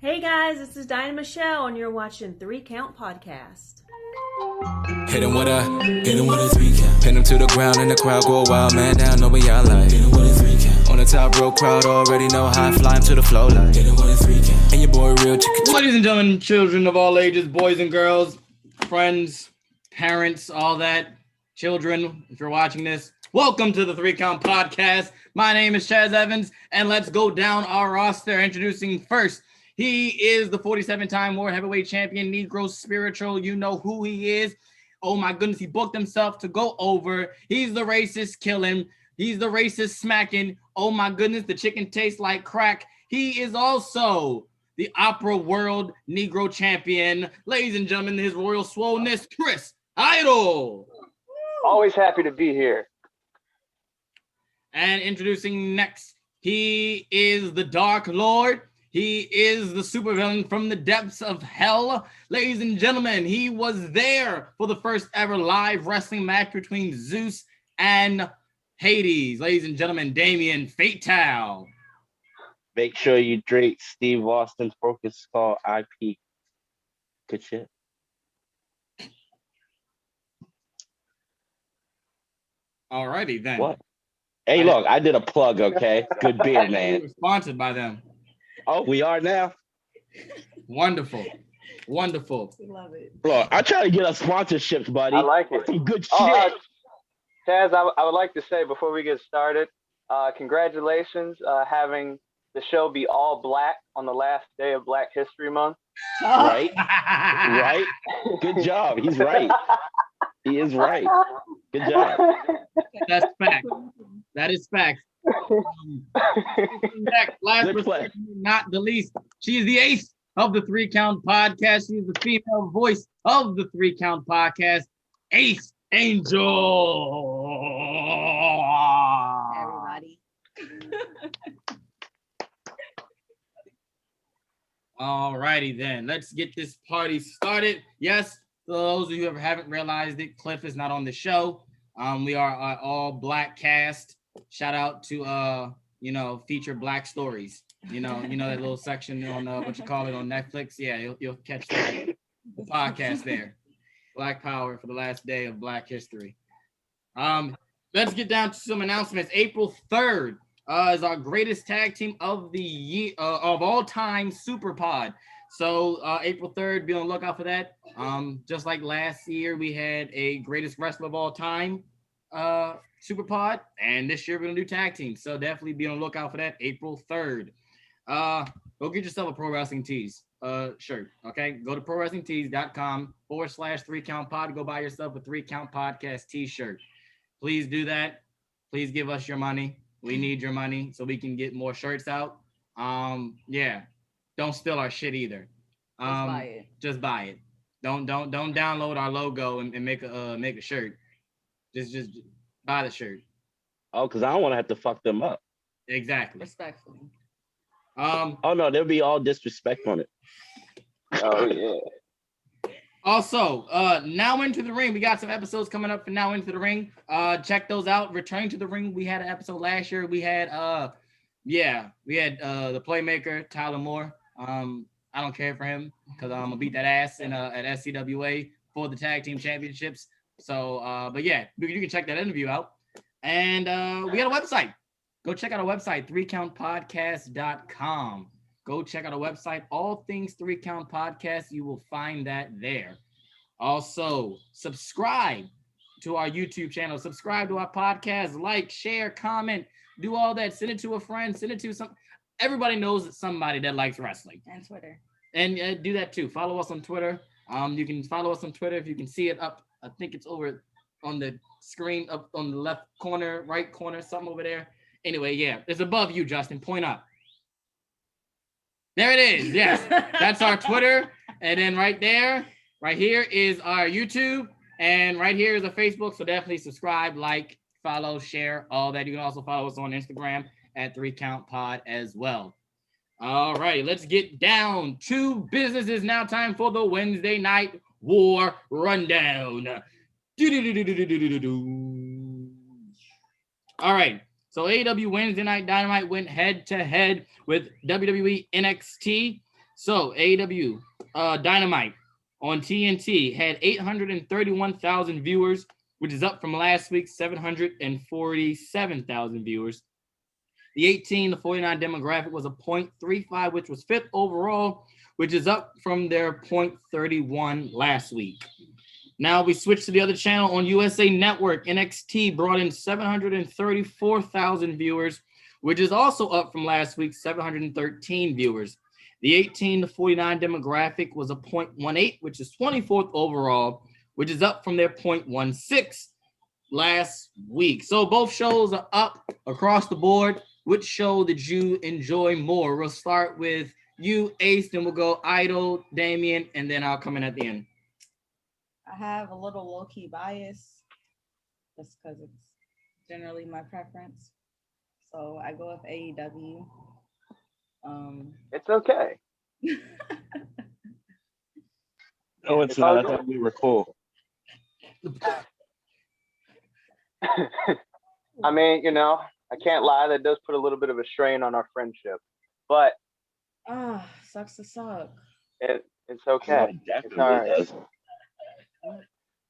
Hey guys, this is Dinah Michelle, and you're watching 3 Count Podcast. Hit him with a 3 count. Pin him to the ground and the crowd go wild, man down, know what y'all like. Hit him with a 3 count. On the top row, crowd already know how I fly him to the flow like. Hit him with a 3 count. And your boy real chicken. Ladies and gentlemen, children of all ages, boys and girls, friends, parents, all that, children, if you're watching this, welcome to the 3 Count Podcast. My name is Chaz Evans, and let's go down our roster. Introducing first, he is the 47-time World Heavyweight Champion, Negro Spiritual. You know who he is. Oh my goodness, he booked himself to go over. He's the racist killing. He's the racist smacking. Oh my goodness, the chicken tastes like crack. He is also the Opera World Negro Champion. Ladies and gentlemen, his royal swollenness, Chris Idol. Always happy to be here. And introducing next, he is the Dark Lord. He is the supervillain from the depths of hell. Ladies and gentlemen, he was there for the first ever live wrestling match between Zeus and Hades. Ladies and gentlemen, Damien Fatal. Make sure you drink Steve Austin's Broken Skull IP. Good shit. Alrighty then. What? Hey, look, I did a plug, okay? Good beer, man. We're sponsored by them. Oh, we are now? Wonderful. Wonderful. We love it. Look, I try to get us sponsorships, buddy. I like it. Some good shit. Taz, I would like to say before we get started, congratulations having the show be all black on the last day of Black History Month. Right? Right? Good job. He's right. He is right. Good job. That's fact. That is fact. Last but not the least, she is the ace of the 3 Count Podcast. She is the female voice of the 3 Count Podcast, Ace Angel. Everybody. All righty then, let's get this party started. Yes, for those of you who haven't realized it, Cliff is not on the show. We are all black cast. Shout out to feature black stories. You know that little section on what you call it on Netflix. Yeah, you'll catch the podcast there. Black Power for the last day of Black History. Let's get down to some announcements. April 3rd is our greatest tag team of the year of all time, Super Pod. So April 3rd, be on the lookout for that. Just like last year, we had a greatest wrestler of all time Super Pod, and this year we're gonna do tag teams. So definitely be on the lookout for that. April 3rd. Go get yourself a Pro Wrestling Tees shirt. Okay, go to prowrestlingtees.com/3 Count Pod. Go buy yourself a 3 Count Podcast T-shirt. Please do that. Please give us your money. We need your money so we can get more shirts out. Yeah. Don't steal our shit either. Just buy it. Don't download our logo and make a shirt. Just buy the shirt. Oh, because I don't want to have to fuck them up. Exactly. Respectfully. Oh no, there'll be all disrespect on it. Oh yeah. Also, Now Into the Ring. We got some episodes coming up for Now Into the Ring. Check those out. Return to the Ring. We had an episode last year. We had the playmaker Tyler Moore. I don't care for him because I'm gonna beat that ass at SCWA for the tag team championships. So, but yeah, you can check that interview out. And we got a website. Go check out our website, 3countpodcast.com. Go check out our website. All things 3 Count Podcast. You will find that there. Also, subscribe to our YouTube channel. Subscribe to our podcast. Like, share, comment, do all that. Send it to a friend. Send it to some. Everybody knows somebody that likes wrestling. And Twitter. And do that too. Follow us on Twitter. You can follow us on Twitter if you can see it up. I think it's over on the screen up on the left corner, right corner, something over there. Anyway, yeah, it's above you, Justin. Point up. There it is. Yes, that's our Twitter. And then right there, right here is our YouTube. And right here is our Facebook. So definitely subscribe, like, follow, share, all that. You can also follow us on Instagram at 3 Count Pod as well. All right, let's get down to business. It's now time for the Wednesday Night War Rundown. All right, so AEW Wednesday Night Dynamite went head-to-head with WWE NXT. So AEW Dynamite on TNT had 831,000 viewers, which is up from last week's 747,000 viewers. The 18 to 49 demographic was a .35, which was fifth overall, which is up from their .31 last week. Now we switch to the other channel on USA Network. NXT brought in 734,000 viewers, which is also up from last week's 713 viewers. The 18 to 49 demographic was a .18, which is 24th overall, which is up from their .16 last week. So both shows are up across the board. Which show did you enjoy more? We'll start with you, Ace, then we'll go Idol, Damien, and then I'll come in at the end. I have a little low-key bias just because it's generally my preference. So I go with AEW. It's okay. No, it's not. I thought we were cool. I mean, I can't lie. That does put a little bit of a strain on our friendship, but sucks to suck. It's okay. It's all right. Does.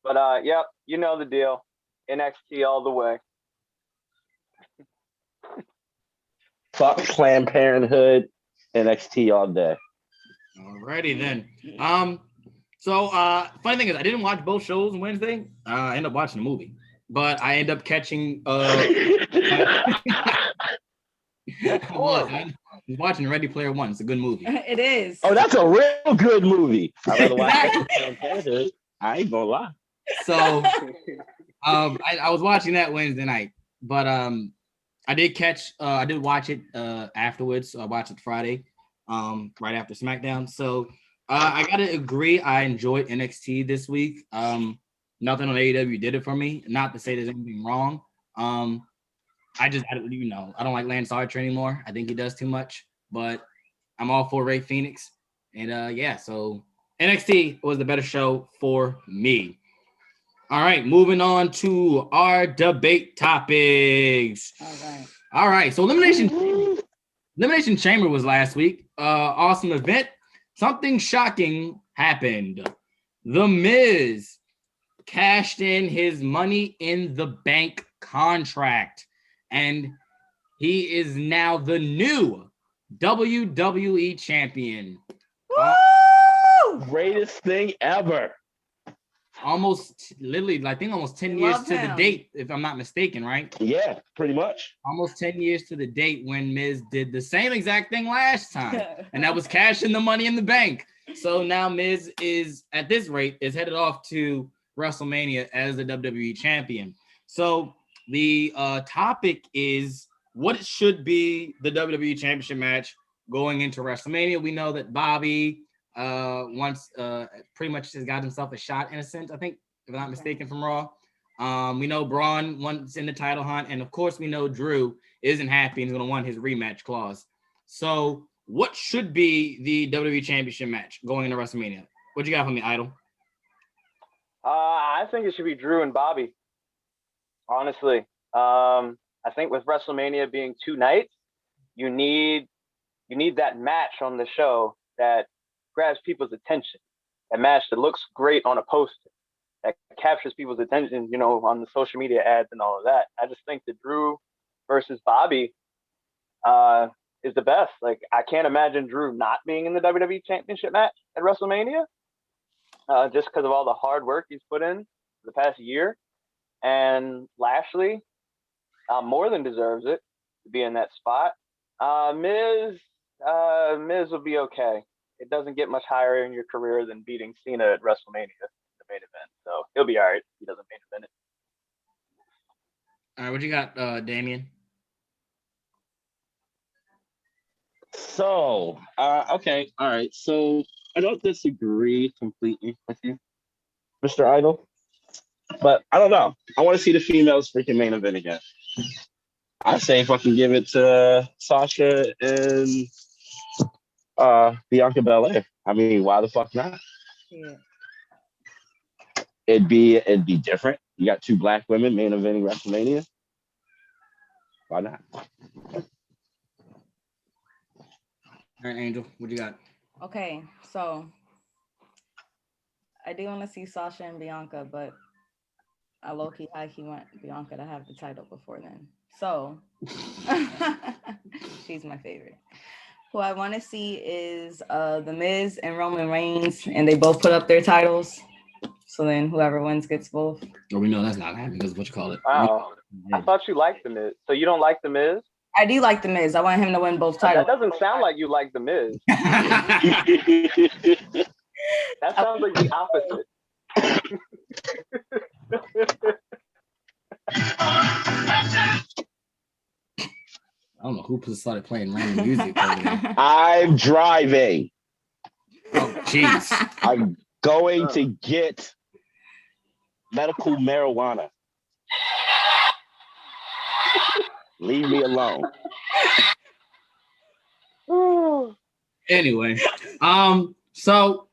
But yep, you know the deal. NXT all the way. Fuck Planned Parenthood, NXT all day. Alrighty then. So funny thing is, I didn't watch both shows on Wednesday. I ended up watching the movie, but I ended up catching. I was watching Ready Player One. It's a good movie. It is. Oh, that's a real good movie. I'd rather watch Planned Parenthood. I ain't gonna lie. So, I was watching that Wednesday night, but I did watch it afterwards. So I watched it Friday, right after SmackDown. So I gotta agree, I enjoyed NXT this week. Nothing on AEW did it for me. Not to say there's anything wrong. I don't like Lance Archer anymore. I think he does too much, but I'm all for Ray Phoenix. And so NXT was the better show for me. All right, moving on to our debate topics. All right. So Elimination Chamber was last week. Awesome event. Something shocking happened. The Miz cashed in his Money in the Bank contract, and he is now the new WWE champion. Greatest thing ever. Almost 10 years to the date, if I'm not mistaken, right? Yeah, pretty much. Almost 10 years to the date when Miz did the same exact thing last time, and that was cashing the Money in the Bank. So now Miz is, at this rate, is headed off to WrestleMania as the WWE champion. So the topic is, what should be the WWE championship match going into WrestleMania? We know that Bobby once pretty much has got himself a shot, in a sense, I think, if I'm not mistaken, from Raw. We know Braun once in the title hunt, and of course we know Drew isn't happy and he's going to want his rematch clause. So what should be the WWE championship match going into WrestleMania? What you got for me, Idol? I think it should be Drew and Bobby. Honestly, I think with WrestleMania being 2 nights, you need that match on the show that grabs people's attention. A match that looks great on a poster, that captures people's attention, on the social media ads and all of that. I just think that Drew versus Bobby is the best. Like, I can't imagine Drew not being in the WWE Championship match at WrestleMania, just because of all the hard work he's put in the past year. And Lashley more than deserves it to be in that spot. Miz will be okay. It doesn't get much higher in your career than beating Cena at WrestleMania in the main event. So he'll be all right if he doesn't main event it. All right, what you got, Damien? So, okay, all right. So I don't disagree completely with you, Mr. Idol, but I don't know. I want to see the females freaking main event again. I say fucking give it to Sasha and Bianca Belair. I mean, why the fuck not? Yeah. It'd be different. You got 2 black women main eventing WrestleMania. Why not? All right, Angel, what you got? Okay, so I do want to see Sasha and Bianca, but I low-key high-key want Bianca to have the title before then. So she's my favorite. Who I want to see is The Miz and Roman Reigns, and they both put up their titles. So then whoever wins gets both. Oh, we know that's not happening because what you call it. Wow. I thought you liked The Miz. So you don't like The Miz? I do like The Miz. I want him to win both titles. That doesn't sound like you like The Miz. That sounds like the opposite. I don't know who started playing random music over there. I'm driving. Oh, jeez. I'm going to get medical marijuana. Leave me alone. Anyway, I'm gonna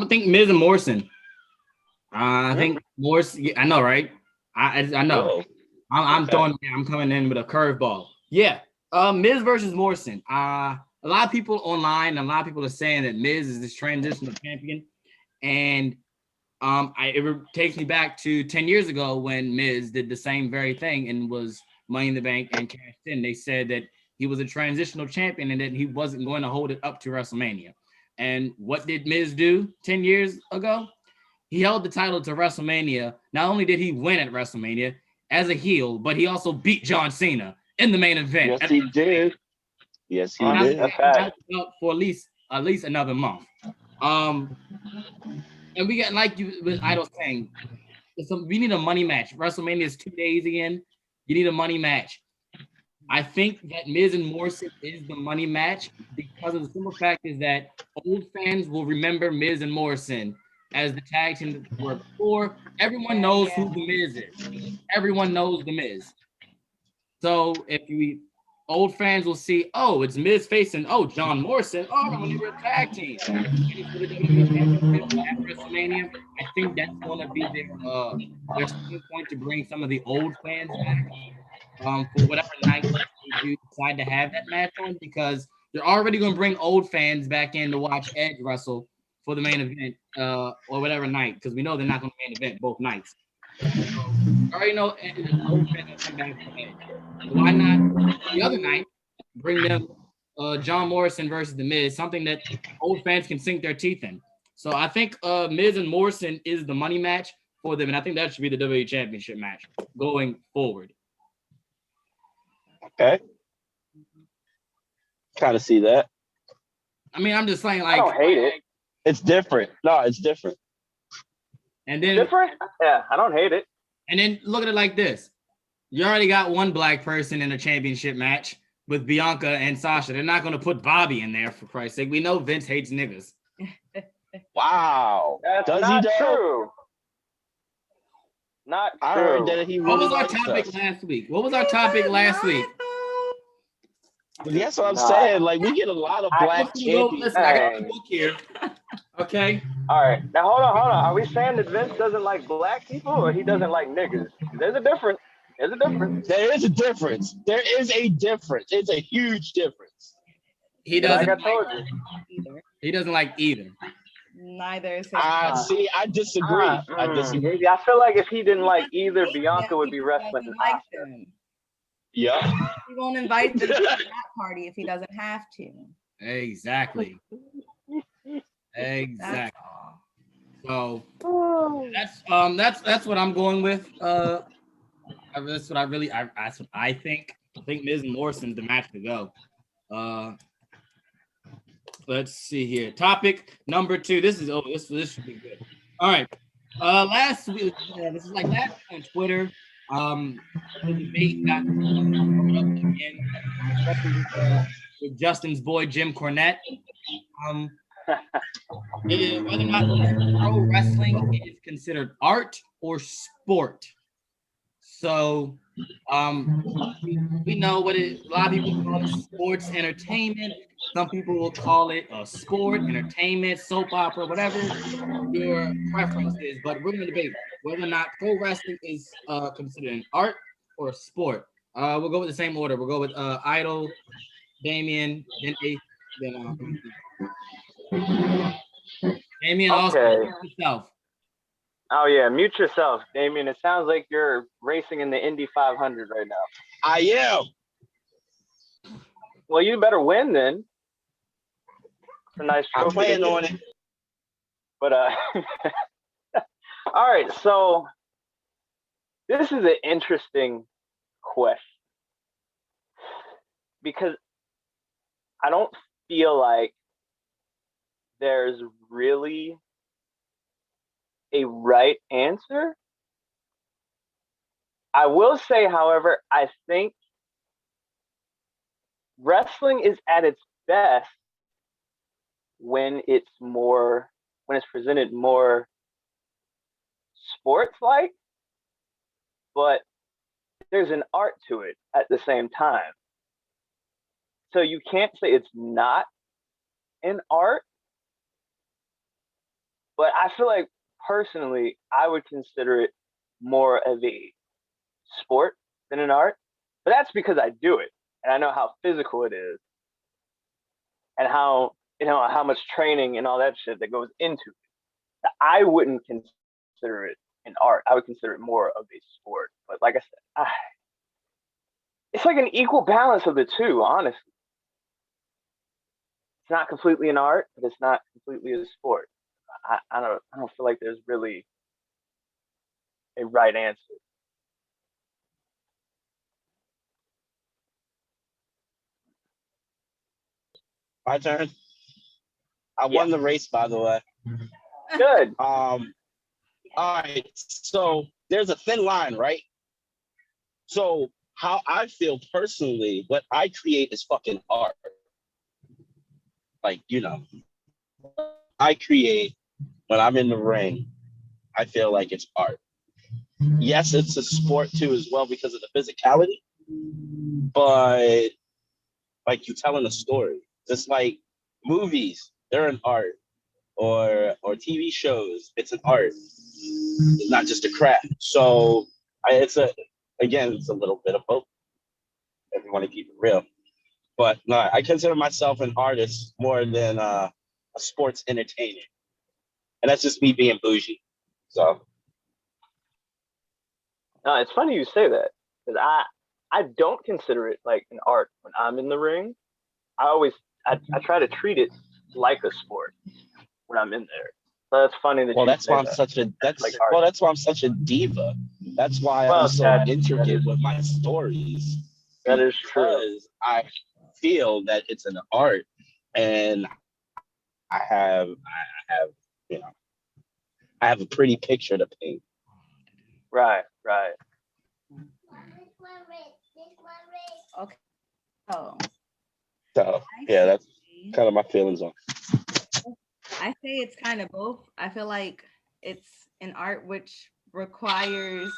think Miz and Morrison. I think Morrison. I know, right? I know. I'm coming in with a curveball. Yeah. Miz versus Morrison. A lot of people online, a lot of people are saying that Miz is this transitional champion, and it takes me back to 10 years ago when Miz did the same very thing and was Money in the Bank and cashed in. They said that he was a transitional champion and that he wasn't going to hold it up to WrestleMania. And what did Miz do 10 years ago? He held the title to WrestleMania. Not only did he win at WrestleMania as a heel, but he also beat John Cena in the main event. Yes, he did. Yes, he did. For at least another month. And we got, like you with Idol saying, we need a money match. WrestleMania is 2 days again. You need a money match. I think that Miz and Morrison is the money match because of the simple fact is that old fans will remember Miz and Morrison as the tag team that were before. Everyone knows who the Miz is. Everyone knows the Miz. So old fans will see, oh, it's Miz facing, John Morrison. Oh, they were a tag team. At WrestleMania, I think that's going to be their starting point to bring some of the old fans back for whatever night you decide to have that match on, because they're already going to bring old fans back in to watch Edge wrestle for the main event or whatever night, because we know they're not going to main event both nights. So, I already know old fans will come back for Edge. So why not the other night bring them John Morrison versus The Miz, something that old fans can sink their teeth in. So I think Miz and Morrison is the money match for them, and I think that should be the WWE Championship match going forward. Okay. Kind of see that. I mean, I'm just saying, like, I don't hate it. It's different. No, it's different. And then Different? Yeah, I don't hate it. And then look at it like this. You already got one black person in a championship match with Bianca and Sasha. They're not going to put Bobby in there, for Christ's sake. We know Vince hates niggas. Wow. That's Does not he though? true. Not true. I heard that he What really was our likes topic us. last week? What was our topic last week? That's what I'm saying. Like, we get a lot of black champions. Listen, I got the book here. Okay. All right. Now, hold on. Are we saying that Vince doesn't like black people or he doesn't like niggas? There's a difference. There is a difference. There is a difference. It's a huge difference. He doesn't. Like I told you. He doesn't like either. Neither is his. See, I disagree. I disagree. I feel like if he didn't like either, Bianca would be wrestling. Like them. Yeah. He won't invite them to that party if he doesn't have to. Exactly. Exactly. So that's what I'm going with. That's what I think. I think Miz and Morrison's the match to go. Let's see here. Topic number 2. This should be good. All right. Last week, this is like last week on Twitter. The debate got up again, especially with Justin's boy Jim Cornette. Whether or not pro wrestling is considered art or sport. So we know what a lot of people call it sports entertainment. Some people will call it a sport, entertainment, soap opera, whatever your preference is. But we're going to debate whether or not pro wrestling is considered an art or a sport. We'll go with the same order. We'll go with Idol, Damien, then Damien also Okay. yourself. Oh yeah, mute yourself, Damien. It sounds like you're racing in the Indy 500 right now. I am. Well, you better win then. It's a nice trophy. I'm playing on it. But all right. So this is an interesting question because I don't feel like there's really a right answer. I will say, however, I think wrestling is at its best when it's presented more sports like, but there's an art to it at the same time. So you can't say it's not an art, but I feel like personally, I would consider it more of a sport than an art. But that's because I do it and I know how physical it is and how much training and all that shit that goes into it. I wouldn't consider it an art. I would consider it more of a sport. But like I said, it's like an equal balance of the two, honestly. It's not completely an art, but it's not completely a sport. I don't feel like there's really a right answer. My turn. I won the race, by the way. Good. All right. So there's a thin line, right? So how I feel personally, what I create is fucking art. Like, I create when I'm in the ring, I feel like it's art. Yes, it's a sport too as well because of the physicality, but like you telling a story. Just like movies, they're an art, or TV shows, it's an art. It's not just a craft. So it's a little bit of both. If you want to keep it real, but no, I consider myself an artist more than a sports entertainer, and that's just me being bougie. So. No, it's funny you say that because I don't consider it like an art when I'm in the ring. I try to treat it like a sport when I'm in there. So that's funny that. Well, you that's say why I'm that. such a that's why I'm such a diva. That's why Well, I'm so intricate with my stories. That is true. Because I feel that it's an art, and I have a pretty picture to paint. Right. Okay. Oh. So yeah, that's kind of my feelings on it. I say it's kind of both. I feel like it's an art which requires.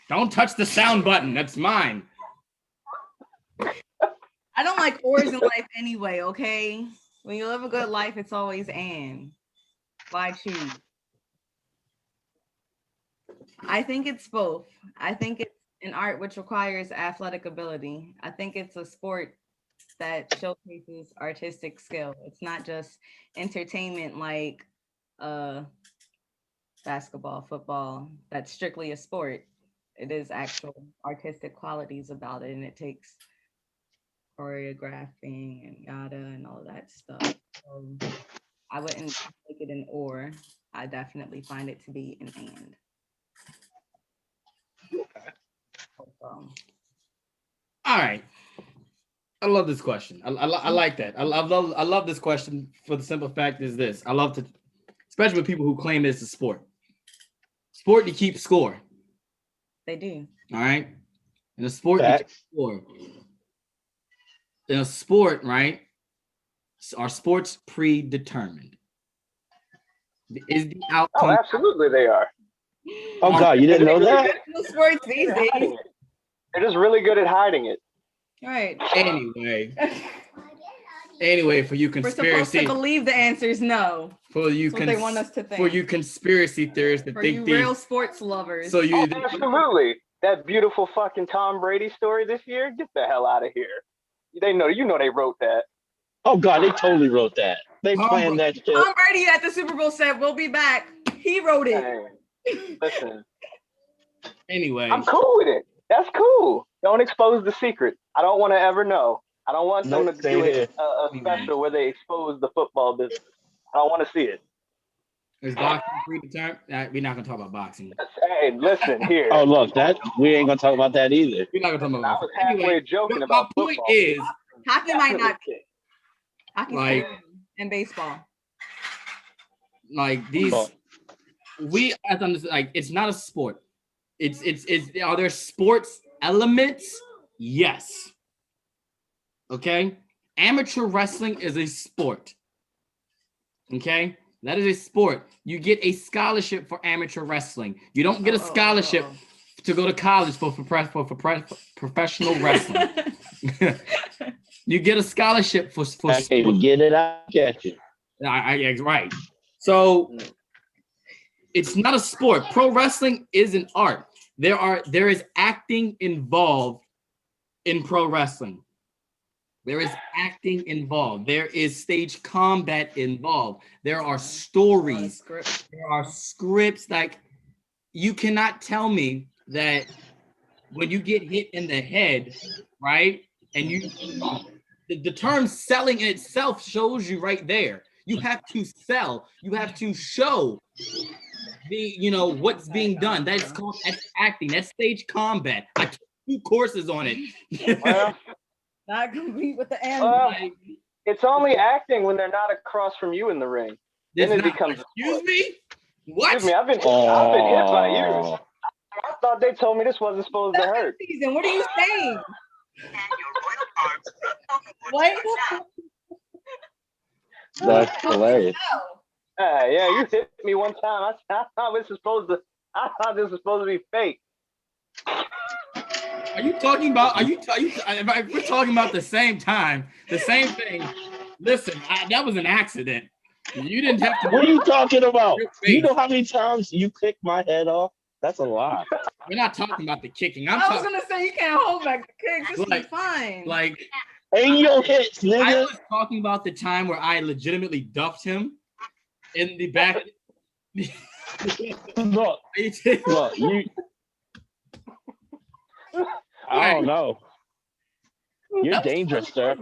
Don't touch the sound button. That's mine. I don't like ors in life anyway, okay? When you live a good life, it's always and. Why choose? I think it's both. I think it's an art which requires athletic ability. I think it's a sport that showcases artistic skill. It's not just entertainment like basketball, football. That's strictly a sport. It is actual artistic qualities about it, and it takes choreographing and yada and all of that stuff. So I wouldn't make it an or. I definitely find it to be an and. All right. I love this question. I like that. I love this question for the simple fact is this. I love to, especially with people who claim it's a sport. Sport, you keep score. They do. All right. In a sport, you keep score. In a sport, right? Are sports predetermined? Is the outcome? Oh, absolutely, they are. Oh God, you didn't know that? Sports these days. They're just really good at hiding it. Right. Anyway, for you We're supposed conspiracy, to believe the answer is no. for you That's what they want us to think. for you conspiracy theorists that For think you these, real sports lovers. so you Absolutely. That beautiful fucking Tom Brady story this year, get the hell out of here. They know, they wrote that. Oh God, they totally wrote that. They planned that shit. Tom Brady at the Super Bowl said, "We'll be back." He wrote it. Hey, listen. Anyway, I'm cool with it. That's cool. Don't expose the secret. I don't want to ever know. I don't want them to do a special where they expose the football business. I don't want to see it. is boxing free to term? We're not gonna talk about boxing. Hey, listen here. Oh look, that we ain't gonna talk about that either. We're not gonna talk about. I was halfway joking about my point football. is, Hockey might not be. Hockey's like, and baseball. like these, we have to understand. Like, it's not a sport. It's. Are there sports elements? Yes. Okay. Amateur wrestling is a sport. Okay. That is a sport. You get a scholarship for amateur wrestling. You don't get a scholarship to go to college for professional wrestling. You get a scholarship for I can't even get it out. Get you. Right. So it's not a sport. Pro wrestling is an art. There is acting involved in pro wrestling. There is acting involved. There is stage combat involved. There are stories. There are scripts. Like, you cannot tell me that when you get hit in the head, right? And the term selling in itself shows you right there. You have to sell. You have to show what's being done. That's acting. That's stage combat. I took 2 courses on it. Well, not compete with the animal. It's only acting when they're not across from you in the ring. Then it becomes. Excuse me? What? Excuse me, I've been hit by you. I thought they told me this wasn't supposed to hurt. Season, what are you saying? What? That's hilarious. Yeah, you hit me one time. I thought this was supposed to be fake. Are you talking about? We're talking about the same time, the same thing. Listen, that was an accident. You didn't have to. What are you talking about? You know how many times you kicked my head off? That's a lot. We're not talking about the kicking. I was gonna say you can't hold back the kicks. This is fine. Like, ain't your hits, nigga. I was talking about the time where I legitimately duffed him in the back. Look, you. I don't know. You're dangerous, sir.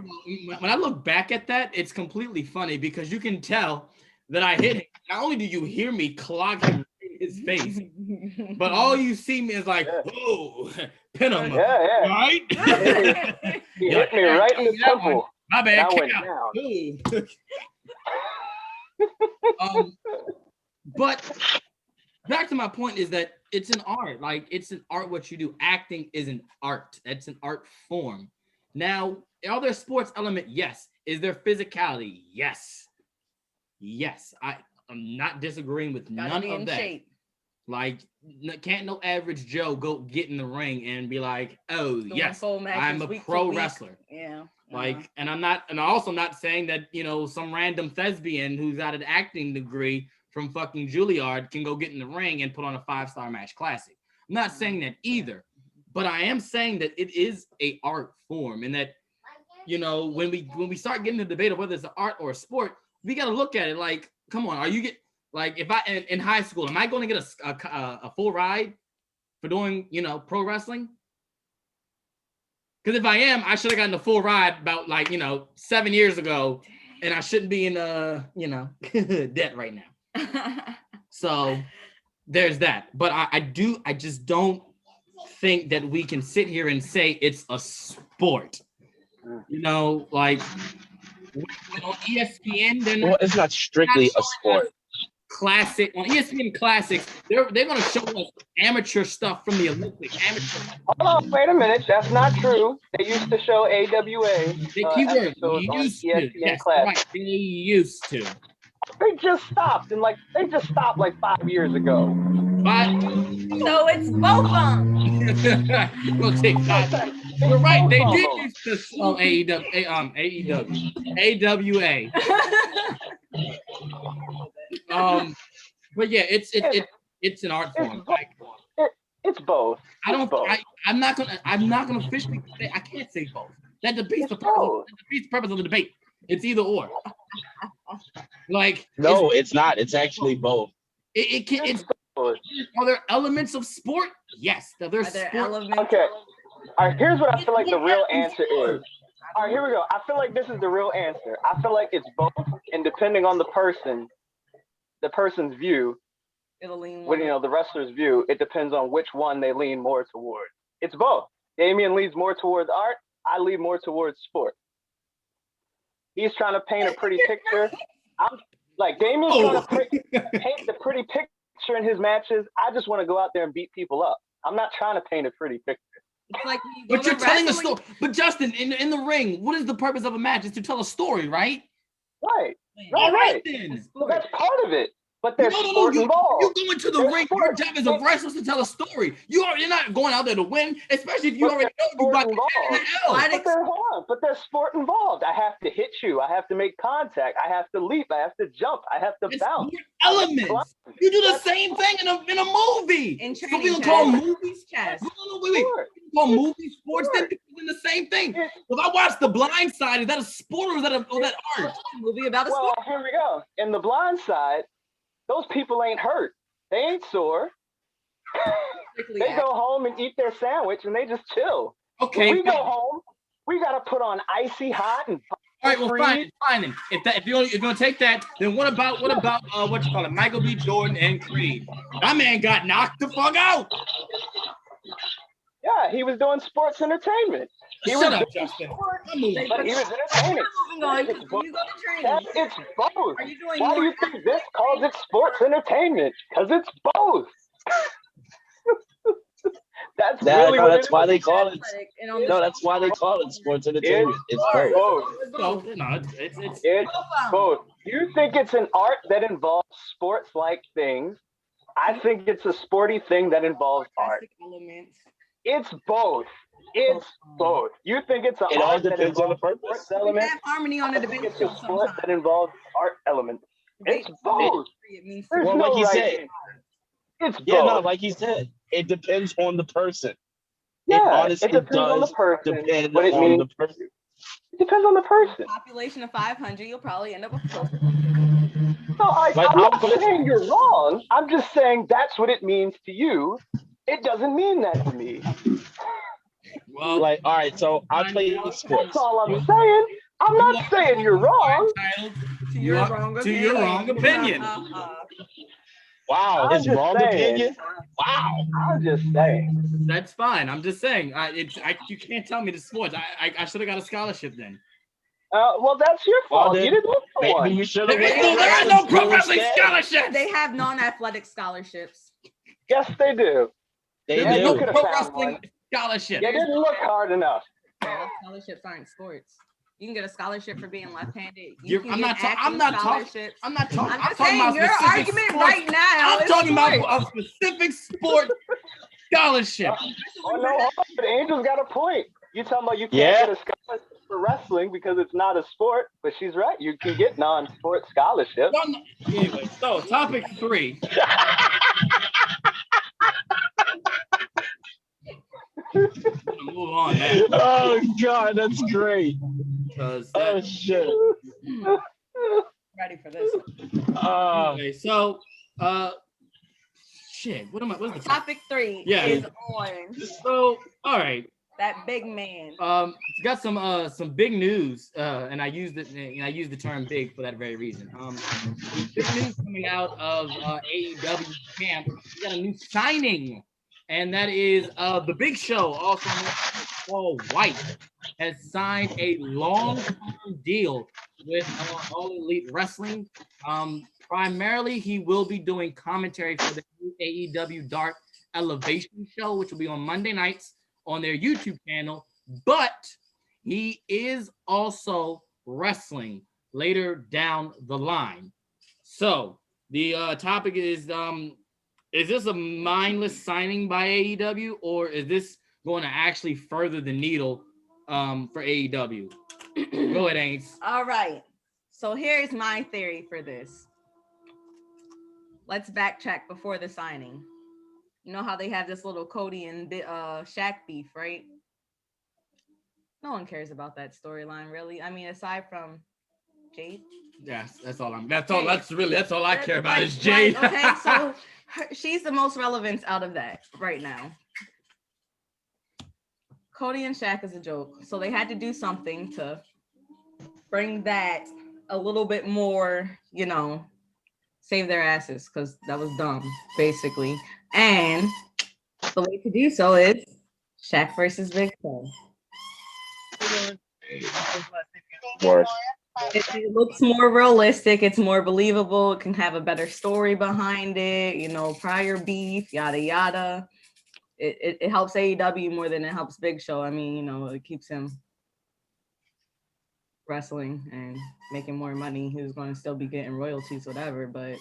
When I look back at that, it's completely funny because you can tell that I hit him. Not only do you hear me clog him in his face, but all you see me is like, oh, pin him. Yeah. Right? He hit me right in the temple. My bad. I went down. But back to my point is that it's an art. Like, it's an art what you do. Acting is an art. That's an art form. Now, are there sports element? Yes. Is there physicality? Yes. I'm not disagreeing with none of that. Shape. Like, can't no average Joe go get in the ring and be like, oh, yes, I'm a pro wrestler. Yeah. Like, and I'm also not saying that, some random thespian who's got an acting degree from fucking Juilliard can go get in the ring and put on a 5-star match classic. I'm not saying that either, but I am saying that it is a art form, and that, when we start getting the debate of whether it's an art or a sport, we got to look at it like, come on, if I in high school, am I going to get a full ride for doing, pro wrestling? Because if I am, I should have gotten a full ride about 7 years ago, and I shouldn't be in debt right now. So there's that. But I just don't think that we can sit here and say it's a sport. Like on ESPN, it's not strictly a sport. Classic on ESPN Classics, they're going to show us amateur stuff from the Olympics. Hold on, wait a minute. That's not true. They used to show AWA. The keyword used to. Yes, right. They used to. They just stopped like 5 years ago. So it's both of them. We'll take that. You're right. They did used to show AWA. But yeah, it's an art form. It's both. I'm not gonna officially say I can't say both. That defeats It's the purpose. both. That defeats the purpose of the debate. It's either or. Like No, it's not. It's actually both. it can. It's It's both. are there elements of sport? Yes. There's Are there sport. elements? Okay. All right, here's what I feel like the real answer Sport. is. All right, here we go. I feel like this is the real answer. I feel like it's both, and depending on the person's view, It'll lean when one. the wrestler's view, it depends on which one they lean more toward. It's both. Damian leans more towards art. I lean more towards sport. He's trying to paint a pretty picture. I'm like Damian's trying to paint the pretty picture in his matches. I just want to go out there and beat people up. I'm not trying to paint a pretty picture. It's like when you go But to you're telling a wrestling- story. But Justin, in the ring, what is the purpose of a match? Is to tell a story, right? Right. All right Right. then. So that's part of it. But there's No. sport You involved. go into the There's ring. sport. Your job as a wrestler is to tell a story. You're not going out there to win, especially if you But already know there's you sport got the involved. L. Why But there's sport involved. I have to hit you. I have to make contact. I have to leap. I have to jump. I have to It's bounce. sport elements. You do the same thing in a movie. In So training we gonna call chess. movies? Chess. No, wait. Sport. Call movies sports? Sport. Then the same thing. Yeah. If I watch The Blind Side, is that a sport or is that art? Movie about a Well, sport. here we go. In the blind side, those people ain't hurt. They ain't sore. They go home and eat their sandwich and they just chill. Okay. When we go home, we gotta put on icy hot and All right, well, fine. Then. If you're gonna take that, then what about what you call it, Michael B. Jordan and Creed? That man got knocked the fuck out. yeah, he was doing sports entertainment. He Shut was up, doing Justin. sport, I'm moving. but he was entertaining. Moving on, 'cause when you go to training, It's both. are you doing Why do more you think this calls it sports entertainment? Because it's both. That's really what that's it why is. they call it. athletic and on the No, that's why they call it sports entertainment. It's both. both. No, it's It's both. You think it's an art that involves sports-like things. I think it's a sporty thing that involves art. artistic elements. It's both. It's both. You think it's an It all art that depends on the involves purpose. sports We element? have harmony on the I think debate it's show a sport sometimes. that involves art elements. It's both. It means There's Well, no like he right said. answer. It's Yeah, no, both. like he said, it depends on the person. Yeah, honestly it depends on the does person. Depend What it on means. the person. It depends on the person. population of 500, you'll probably end up with close. No, Like, I'm not I'm gonna- saying you're wrong. I'm just saying that's what it means to you. It doesn't mean that to me. well. Like, all right, so I play sports. That's all I'm saying. I'm not saying you're wrong. Entitled To your wrong opinion. Wow, I'm his just wrong saying. opinion. Wow. I'm just saying. That's fine. I'm just saying. You can't tell me the sports. I should have got a scholarship then. Well, that's your Well, fault. then, You didn't look for Maybe one. you should have. There is no pro wrestling scholarship. They have non-athletic scholarships. Yes, they do. They There's you no do. could've pro found wrestling one. scholarship. You didn't look hard enough. Yeah, scholarships aren't sports. You can get a scholarship for being left-handed. I'm not talking. scholarships. I'm not talking. I'm I'm just talking saying about your specific argument sports. right now. I'm is talking sports. about a specific sport scholarship. Oh no, but Angel's got a point. You talking about you can't Yeah. get a scholarship for wrestling because it's not a sport, but she's right. You can get non-sport scholarships. Anyway, so topic 3. I'm gonna move on now Oh God, that's great. because Oh shit. Ready for this? okay, so shit. What am I? What's the topic? Topic 3 Yeah. is on So all right. that big man. Got some big news, and I used it. I used the term "big" for that very reason. Big news coming out of AEW camp. We got a new signing, and that is the Big Show, also known as Paul Wight, has signed a long-term deal with All Elite Wrestling. Primarily, he will be doing commentary for the new AEW Dark Elevation show, which will be on Monday nights on their YouTube channel, but he is also wrestling later down the line. So the topic is this a mindless signing by AEW, or is this going to actually further the needle for AEW? Go ahead, Ains. All right. So here's my theory for this. Let's backtrack before the signing. You know how they have this little Cody and Shaq beef, right? No one cares about that storyline, really. I mean, aside from Jade. Yes, that's all I care about is Jade. Jade. Okay, so she's the most relevant out of that right now. Cody and Shaq is a joke, so they had to do something to bring that a little bit more, save their asses, because that was dumb, basically. And the way to do so is Shaq versus Big Show. It looks more realistic. It's more believable. It can have a better story behind it. Prior beef, yada yada. It helps AEW more than it helps Big Show. I mean, it keeps him wrestling and making more money. He was going to still be getting royalties, whatever, but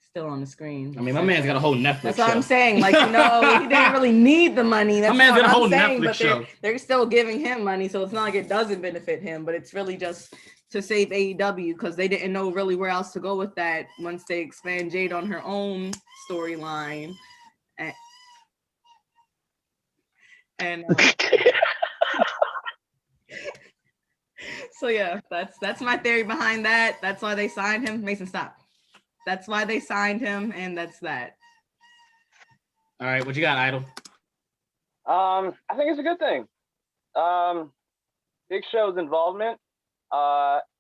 still on the screen. I mean, my man's got a whole Netflix That's show. what I'm saying. Like, he didn't really need the money. That's my man's got a whole saying, Netflix but show. They're still giving him money, so it's not like it doesn't benefit him, but it's really just to save AEW because they didn't know really where else to go with that once they expand Jade on her own storyline. And so yeah, that's my theory behind that. That's why they signed him. Mason, stop. That's why they signed him, and that's that. All right, what you got, Idol? I think it's a good thing. Big Show's involvement.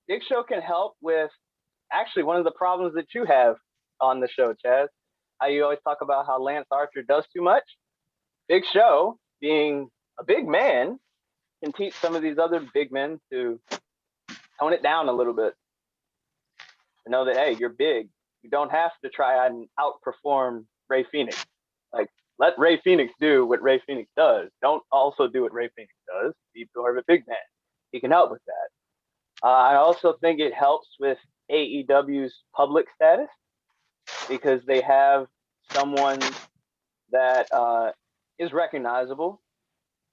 Big Show can help with actually one of the problems that you have on the show, Chaz. How you always talk about how Lance Archer does too much. Big Show, being a big man, can teach some of these other big men to tone it down a little bit. To know that, hey, you're big. You don't have to try and outperform Ray Phoenix. Like, let Ray Phoenix do what Ray Phoenix does. Don't also do what Ray Phoenix does. Be more of a big man. He can help with that. I also think it helps with AEW's public status because they have someone that is recognizable.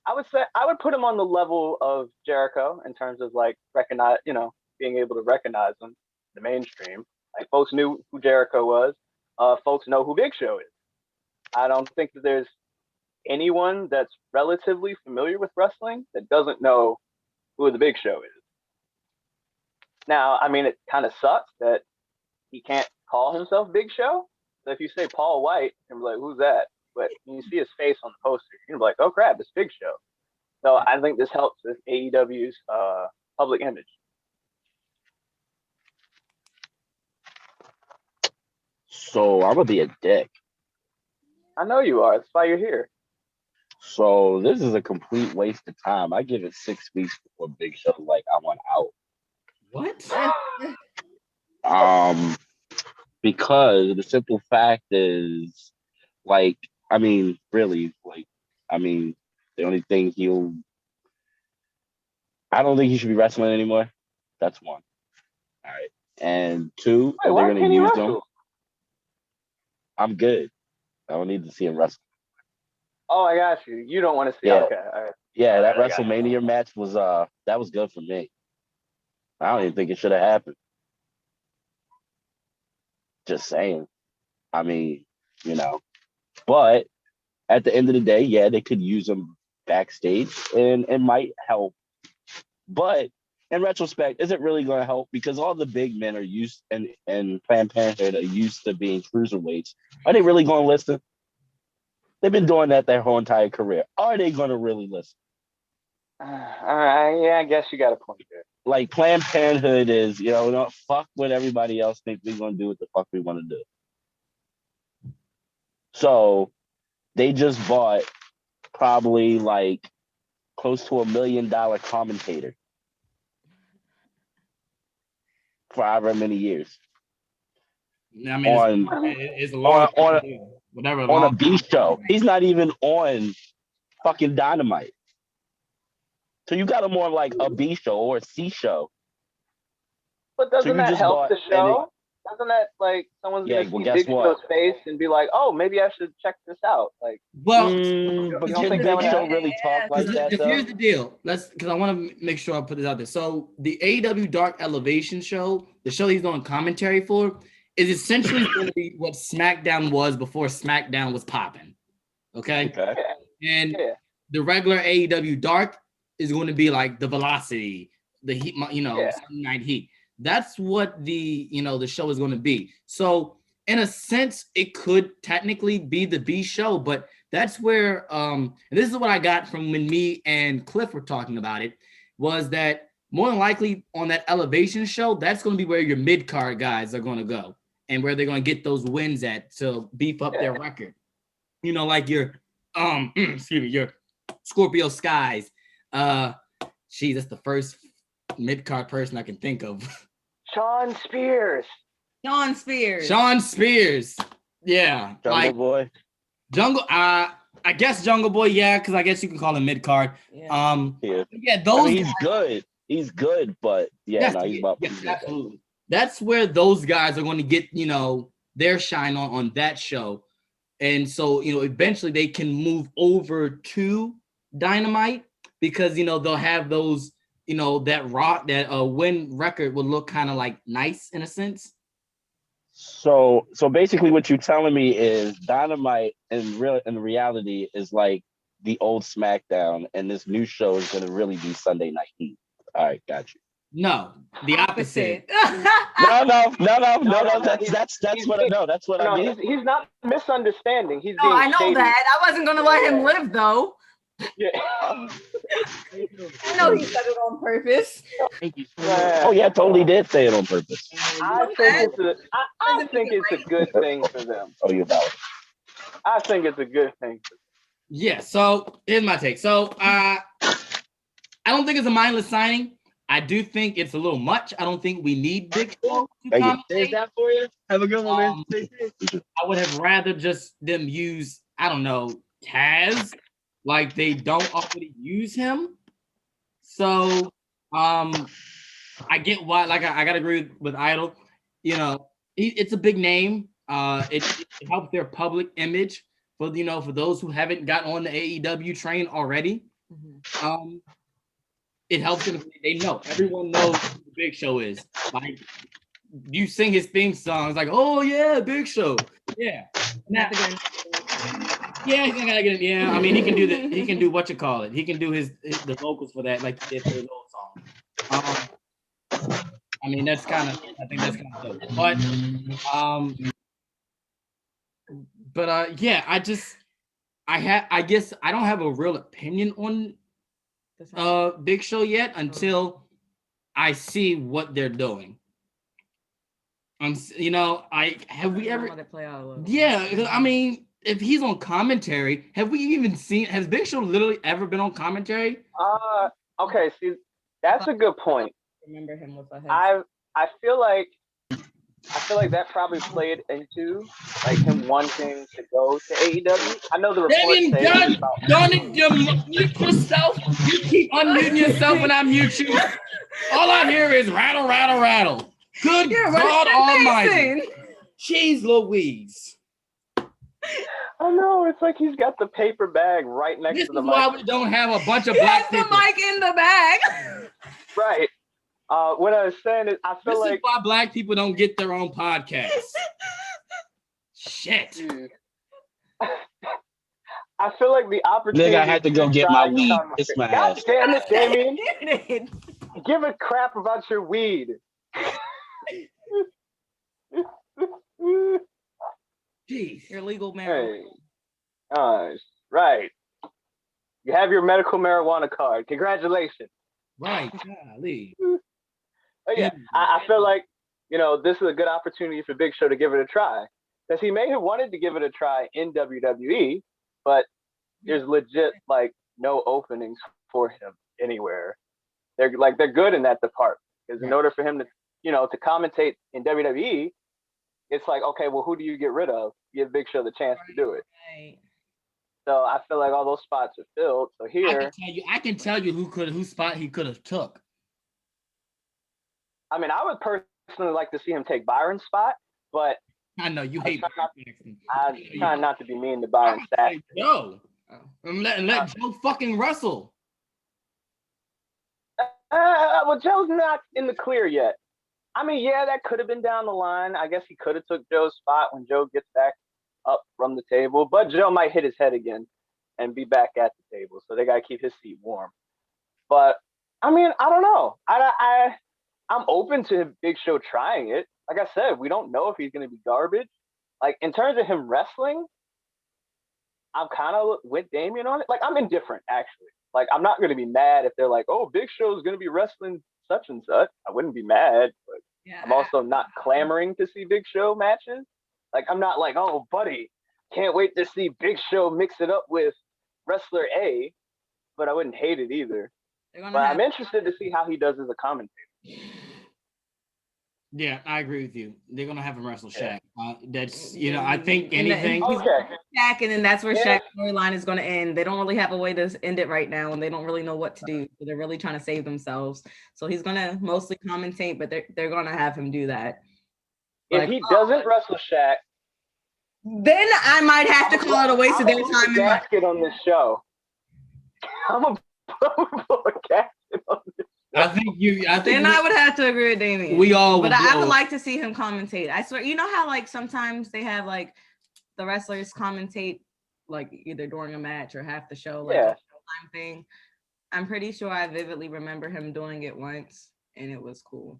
I would put him on the level of Jericho in terms of like being able to recognize him in the mainstream. Like, folks knew who Jericho was. Folks know who Big Show is. I don't think that there's anyone that's relatively familiar with wrestling that doesn't know who the Big Show is. Now, I mean, it kind of sucks that he can't call himself Big Show. So if you say Paul Wight, you're like, who's that? But when you see his face on the poster, you're like, oh crap, it's Big Show. So I think this helps with AEW's public image. So I'm gonna be a dick. I know you are. That's why you're here. So this is a complete waste of time. I give it 6 weeks before Big Show like I want out. What? Because the simple fact is, like, I mean, really, like, I mean, the only thing I don't think he should be wrestling anymore. That's one. All right. And two, Wait, they're going to use him. wrestle? I'm good. I don't need to see him wrestle. Oh, I got you. You don't want to see. Yeah. Okay, all right. Yeah, that WrestleMania match was that was good for me. I don't even think it should have happened. Just saying. I mean, but at the end of the day, yeah, they could use him backstage and it might help. But in retrospect, is it really going to help? Because all the big men are used and Planned Parenthood are used to being cruiserweights. Are they really going to listen? They've been doing that their whole entire career. Are they going to really listen? All right, yeah, I guess you got a point there. Like, Planned Parenthood is, fuck what everybody else thinks we're going to do what the fuck we want to do. So they just bought probably like close to $1 million commentator for however many years. I mean, it's a long whatever on a B show. He's not even on fucking Dynamite. So you got him on like a B show or a C show. But doesn't that help the show? Doesn't that, like, someone's gonna see Big Show's face and be like, oh, maybe I should check this out? Like, well, but can Big Show really talk like that? Though? Here's the deal. Because I want to make sure I put this out there. So the AEW Dark Elevation show, the show he's doing commentary for, is essentially going to be what SmackDown was before SmackDown was popping. Okay. And the regular AEW Dark is going to be like the velocity, the heat, Sunday Night Heat. That's what the show is going to be. So in a sense, it could technically be the B show, but that's where and this is what I got from when me and Cliff were talking about it, was that more than likely on that Elevation show, that's going to be where your mid-card guys are going to go and where they're going to get those wins at to beef up their record. Like your your Scorpio Skies. That's the first mid-card person I can think of. Sean Spears. Yeah. Jungle Boy. I guess Jungle Boy, yeah, because I guess you can call him mid-card. Yeah. Those he's guys, good. He's good, but he's about. Yes, absolutely. That's where those guys are going to get, their shine on that show. And so, eventually they can move over to Dynamite because, they'll have those, that win record will look kind of like nice in a sense. So basically what you're telling me is Dynamite in reality is like the old SmackDown, and this new show is going to really be Sunday Night Heat. All right, got you. No, the opposite. No. That's what I know. That's what I mean. He's not misunderstanding. He's I know shady. That. I wasn't gonna let him live though. Yeah. I know he said it on purpose. Oh yeah, I totally did say it on purpose. I think it's a good thing for them. Oh, you about it. I think it's a good thing for them. Yeah, so here's my take. So I don't think it's a mindless signing. I do think it's a little much. I don't think we need Big Show to commentate. That for you. Have a good one, man. I would have rather just them use, I don't know, Taz, like they don't already use him. So I get why. Like I gotta agree with Idol. It's a big name. It helps their public image for those who haven't gotten on the AEW train already. Mm-hmm. It helps them. They know. Everyone knows who the Big Show is. Like, you sing his theme song. It's like, oh, yeah, Big Show. Yeah. Now, yeah, he's gotta get it. Yeah, I mean, he can do that. He can do what you call it. He can do the vocals for that, like he did for his old song. I mean, I think that's kind of dope. But yeah, I guess I don't have a real opinion on Big Show yet until I see what they're doing. Have we ever? Yeah, I mean, if he's on commentary, have we even seen? Has Big Show literally ever been on commentary? Okay, see, that's a good point. Remember him with a head. I feel like that probably played into like him wanting to go to AEW. I know the report don't mute yourself. You keep unmuting yourself when I mute you. All I hear is rattle, rattle, rattle. Good God Almighty. Jeez Louise. I know, it's like he's got the paper bag right next to the mic. This is why we don't have a bunch of black people. The mic in the bag. Right. What I was saying is, I feel this is why black people don't get their own podcast. Shit. I feel like the opportunity. Nigga, I had to go get my weed. It's my ass. God damn it, Damien. Give a crap about your weed. Jeez. Your legal marijuana. Hey. Right. You have your medical marijuana card. Congratulations. Right. Golly. But yeah, I feel like, this is a good opportunity for Big Show to give it a try. Because he may have wanted to give it a try in WWE, but there's legit like no openings for him anywhere. They're good in that department. Because in order for him to, to commentate in WWE, it's like, okay, well, who do you get rid of? Give Big Show the chance to do it. Right. So I feel like all those spots are filled. So here, I can tell you whose spot he could have took. I mean, I would personally like to see him take Byron's spot, but I know you hate. I'm trying not to be mean to Byron Saxton. Joe, and let Joe fucking wrestle. Well, Joe's not in the clear yet. I mean, yeah, that could have been down the line. I guess he could have took Joe's spot when Joe gets back up from the table, but Joe might hit his head again and be back at the table. So they got to keep his seat warm. But I mean, I don't know. I'm open to Big Show trying it. Like I said, we don't know if he's going to be garbage. Like in terms of him wrestling, I'm kind of with Damian on it. Like I'm indifferent actually. Like I'm not going to be mad if they're like, "Oh, Big Show is going to be wrestling such and such." I wouldn't be mad, but Yeah, I'm also not clamoring to see Big Show matches. Like I'm not like, "Oh, buddy, can't wait to see Big Show mix it up with wrestler A," but I wouldn't hate it either. But I'm interested to see how he does as a commentator. Yeah, I agree with you. They're gonna have him wrestle Shaq. That's I think anything. Okay. Shaq, and then that's where Shaq's storyline is going to end. They don't really have a way to end it right now, and they don't really know what to do. So they're really trying to save themselves. So he's going to mostly commentate, but they're going to have him do that. If he doesn't wrestle Shaq, then I might have to call it a waste of their time. Gasket on this show. I'm a gasket on this. I think then I would have to agree with Damien. We all but I would like to see him commentate. I swear, you know how like sometimes they have like the wrestlers commentate like either during a match or half the show, like a time thing. I'm pretty sure I vividly remember him doing it once and it was cool.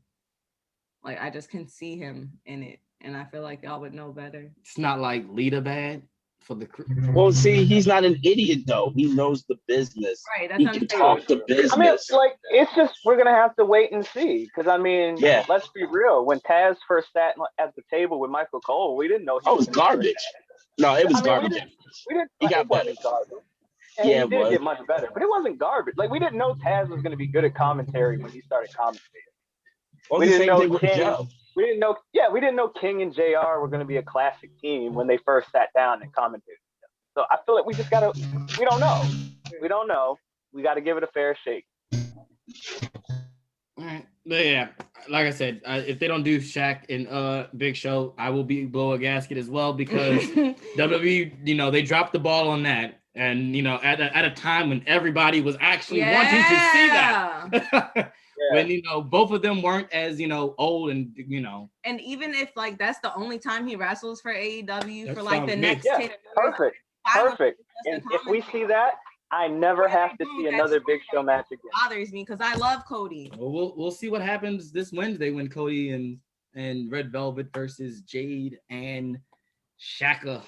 Like I just can see him in it, and I feel like y'all would know better. It's not like Lita bad for the crew. Well, see, he's not an idiot though. He knows the business. Right, that's he what I'm can saying. talk the business. I mean, like it's just we're gonna have to wait and see. Because I mean, let's be real. When Taz first sat at the table with Michael Cole, we didn't know he was garbage. No, it was garbage. We didn't. He got better. And he did get much better, but it wasn't garbage. Like we didn't know Taz was gonna be good at commentary when he started commentating. Well, we didn't know King. We didn't know. Yeah, we didn't know King and JR were gonna be a classic team when they first sat down and commentated. So I feel like we just gotta. We don't know. We don't know. We got to give it a fair shake. All right. But yeah, like I said, if they don't do Shaq and Big Show, I will blow a gasket as well because WWE, they dropped the ball on that. And at a time when everybody was actually wanting to see that, when both of them weren't as old and And even if like that's the only time he wrestles for AEW for like the next 10 years, perfect. And if we see that, I never have to see another Big Show match again. Bothers me because I love Cody. Well, we'll see what happens this Wednesday when Cody and Red Velvet versus Jade and Shaka.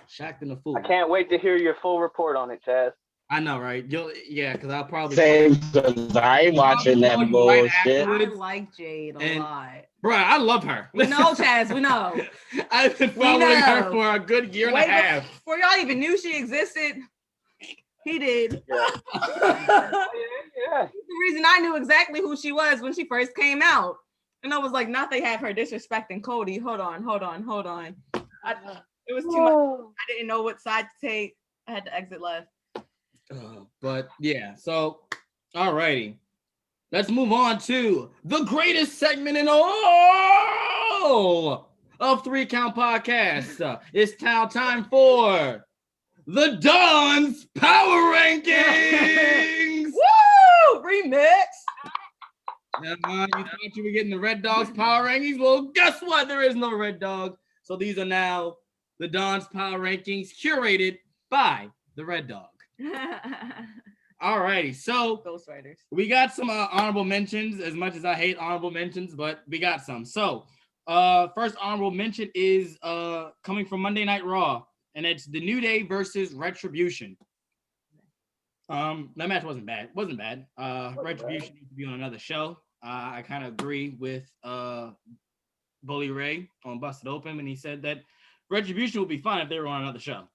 Shaq and the Fool. I can't wait to hear your full report on it, Chaz. I know, right? Because I'll probably same because I ain't watching that bullshit. I like Jade a lot. Bro, I love her. We know, Chaz. We know. I've been following her for a good year and a half. Before y'all even knew she existed, he did. Yeah. The reason I knew exactly who she was when she first came out. And I was like, not they have her disrespecting Cody. Hold on. It was too much. I didn't know what side to take. I had to exit left. But yeah, so alrighty. Let's move on to the greatest segment in all of 3 Count Podcast. It's now time for the Don's Power Rankings. Woo! Remix. You thought you were getting the Red Dogs Power Rankings? Well, guess what? There is no Red Dog. So these are now the Don's Power Rankings curated by the Red Dog. Alrighty, so Ghostwriters. We got some honorable mentions, as much as I hate honorable mentions, but we got some. So first honorable mention is coming from Monday Night Raw, and it's The New Day versus Retribution. That match wasn't bad. Retribution needs to be on another show. I kind of agree with Bully Ray on Busted Open when he said that Retribution would be fun if they were on another show.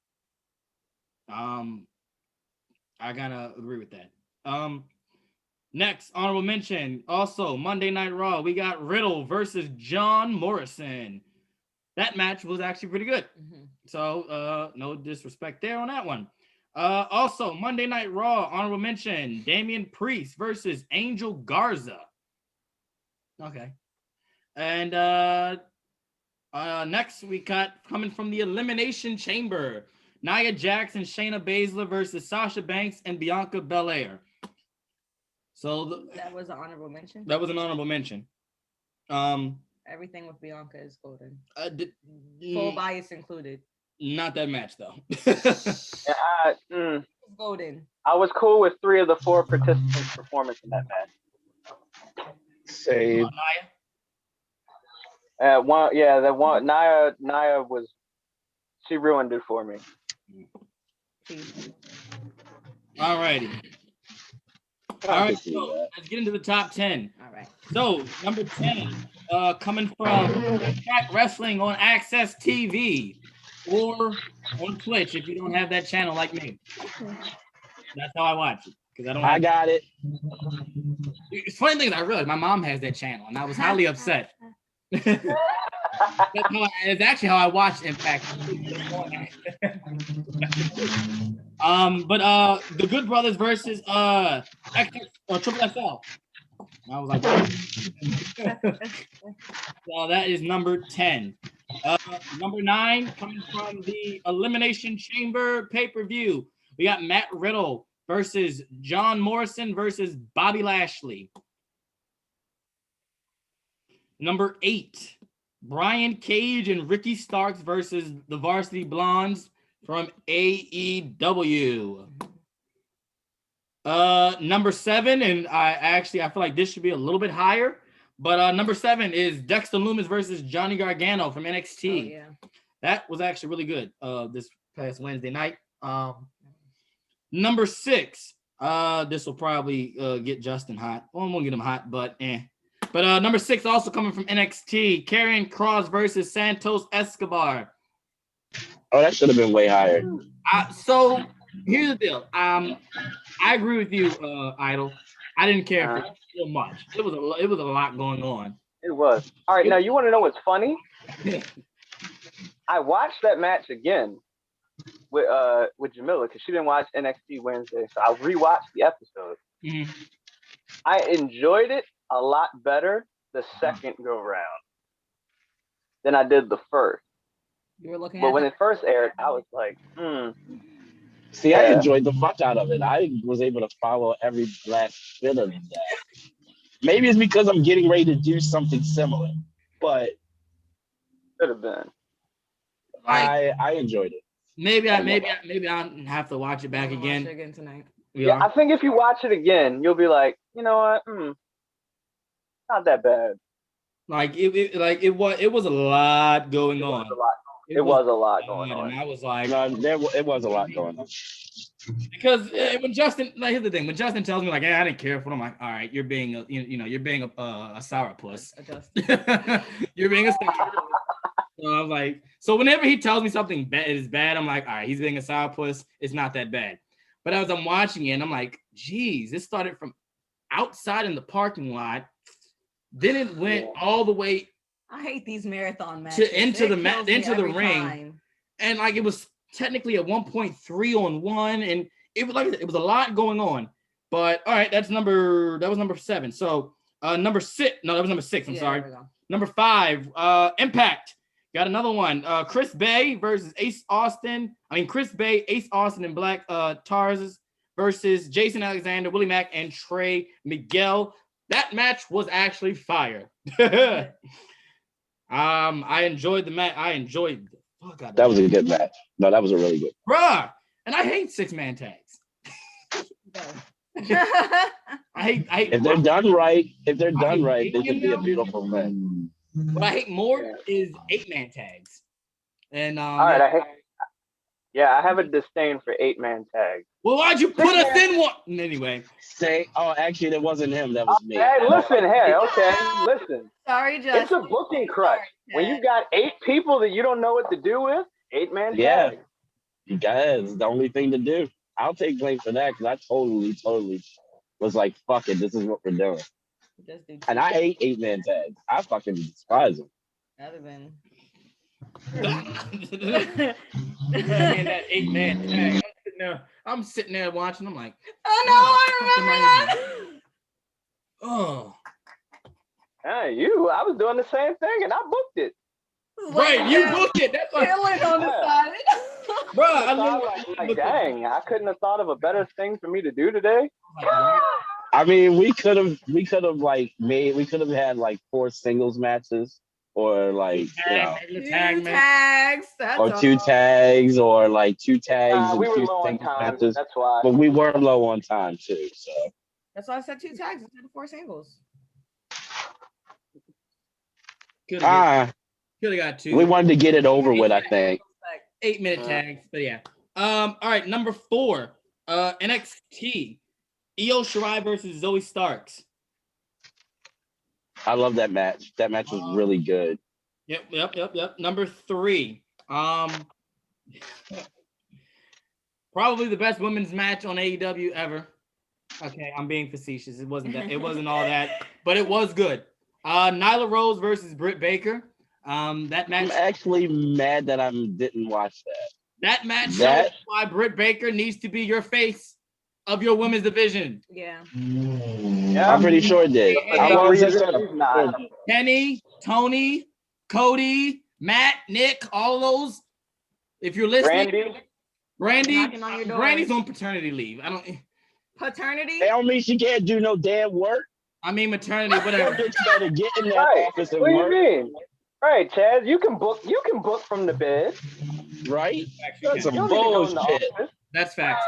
I gotta agree with that. Next honorable mention, also Monday Night Raw, we got Riddle versus John Morrison. That match was actually pretty good. Mm-hmm. So no disrespect there on that one. Also Monday Night Raw, honorable mention, Damian Priest versus Angel Garza. Okay. And next we got coming from the Elimination Chamber, Nia Jax and Shayna Baszler versus Sasha Banks and Bianca Belair. So that was an honorable mention. That was an honorable mention. Everything with Bianca is golden. Full bias included. Not that match though. Golden. I was cool with 3 of the 4 participants' performance in that match. Same. Nia was, she ruined it for me. Alrighty. All right, so let's get into the top 10. All right. So number 10, coming from Impact Wrestling on Access TV or on Twitch if you don't have that channel like me. That's how I watch it because I don't. I got it. It's funny thing is I realized my mom has that channel and I was highly upset. It's actually how I watch Impact. But the Good Brothers versus Triple XL. I was like, so that is number 10. Number 9, coming from the Elimination Chamber pay-per-view, we got Matt Riddle versus John Morrison versus Bobby Lashley. Number 8, Brian Cage and Ricky Starks versus the Varsity Blondes from AEW. Number 7, and I feel like this should be a little bit higher, but number 7 is Dexter Lumis versus Johnny Gargano from NXT. Oh, yeah. That was actually really good this past Wednesday night. Number 6, this will probably get Justin hot. Well, I won't get him hot, but But number 6, also coming from NXT, Karrion Kross versus Santos Escobar. Oh, that should have been way higher. So here's the deal. I agree with you, Idol. I didn't care for it so much. It was a lot going on. It was. All right, now you want to know what's funny? I watched that match again with Jamila because she didn't watch NXT Wednesday, so I rewatched the episode. Mm-hmm. I enjoyed it a lot better the second go round than I did the first. You were looking but when it first aired, I was like, See, I enjoyed the fuck out of it. I was able to follow every last bit of that. Maybe it's because I'm getting ready to do something similar, but could have been. I enjoyed it. Maybe I'll have to watch it back again. Watch it again tonight. Yeah, I think if you watch it again, you'll be like, you know what? Not that bad. It was a lot going on. It was a lot going on. And I was like, it was a lot going on. Because when Justin, here's the thing, when Justin tells me like, hey, I didn't care for him, I'm like, all right, you're being a sourpuss. You're being a sourpuss. So I was like, so whenever he tells me something is bad, I'm like, all right, he's being a sourpuss. It's not that bad. But as I'm watching it, I'm like, geez, this started from outside in the parking lot. Then it went all the way. I hate these marathon matches. Into the ring. And like it was technically a 1.3-on-1. And it was a lot going on. But all right, that was number 7. So number 6. No, that was number 6. I'm sorry. Number 5, Impact. Got another one. Chris Bay versus Ace Austin. Chris Bay, Ace Austin, and Black Tarzas versus Jason Alexander, Willie Mack, and Trey Miguel. That match was actually fire. I enjoyed the match. I enjoyed the fuck out of it. That was a good match. No, that was a really good. Bruh. And I hate 6-man tags. I hate if they're done right, they could be a beautiful thing. What I hate more is 8-man tags. And all right, I have a disdain for 8-man tags. Well, why'd you put us in one? Anyway. Actually, that wasn't him. That was me. Hey, listen. Sorry, Justin. It's a booking crutch. When you got 8 people that you don't know what to do with, 8-man tags. You guys, it's the only thing to do. I'll take blame for that because I totally was like, fuck it, this is what we're doing. And I hate 8-man tags. I fucking despise them. That'd have been. And that 8-man tag. I'm sitting there watching. I'm like, oh no, I remember that. Oh. Hey, I was doing the same thing and I booked it. Right, you booked it. That's like on the side. Bro, I dang, I couldn't have thought of a better thing for me to do today. We could have had like 4 singles matches or like Regular tag match. tags. That's or all. 2 tags, or like 2 tags We and were 2 low on singles time. matches. That's why. But we were low on time too. So That's why I said 2 tags instead of 4 singles. Could have we got 2. wanted to get it over with, I think. 8-minute tags, but yeah. All right, number 4, NXT, Io Shirai versus Zoe Starks. I love that match. That match was really good. Yep. Number 3, probably the best women's match on AEW ever. Okay, I'm being facetious. It wasn't all that, but it was good. Nyla Rose versus Britt Baker. That match. I'm actually mad that I didn't watch that. That match shows why Britt Baker needs to be your face of your women's division. Yeah. I'm pretty sure it did. I wasn't sure. Kenny, Tony, Cody, Matt, Nick, all of those. If you're listening, Brandy's on paternity leave. Paternity? That don't mean she can't do no damn work. I mean maternity, whatever. Bitch better get in that office and what work. do you mean? Right, Chaz, you can book from the bed. Right? That's some You don't need to go in the bullshit. office. That's facts.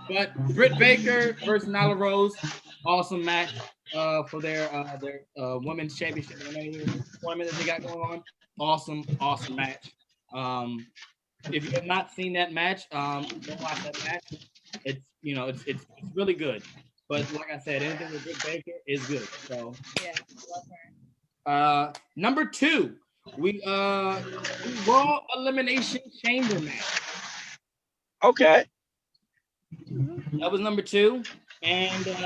But Britt Baker versus Nyla Rose, awesome match for their women's championship tournament that they got going on. Awesome match. If you have not seen that match, go watch that match. It's really good. But like I said, anything with Britt Baker is good. So yeah. Number 2, we Raw Elimination Chamber match. Okay. That was number 2. And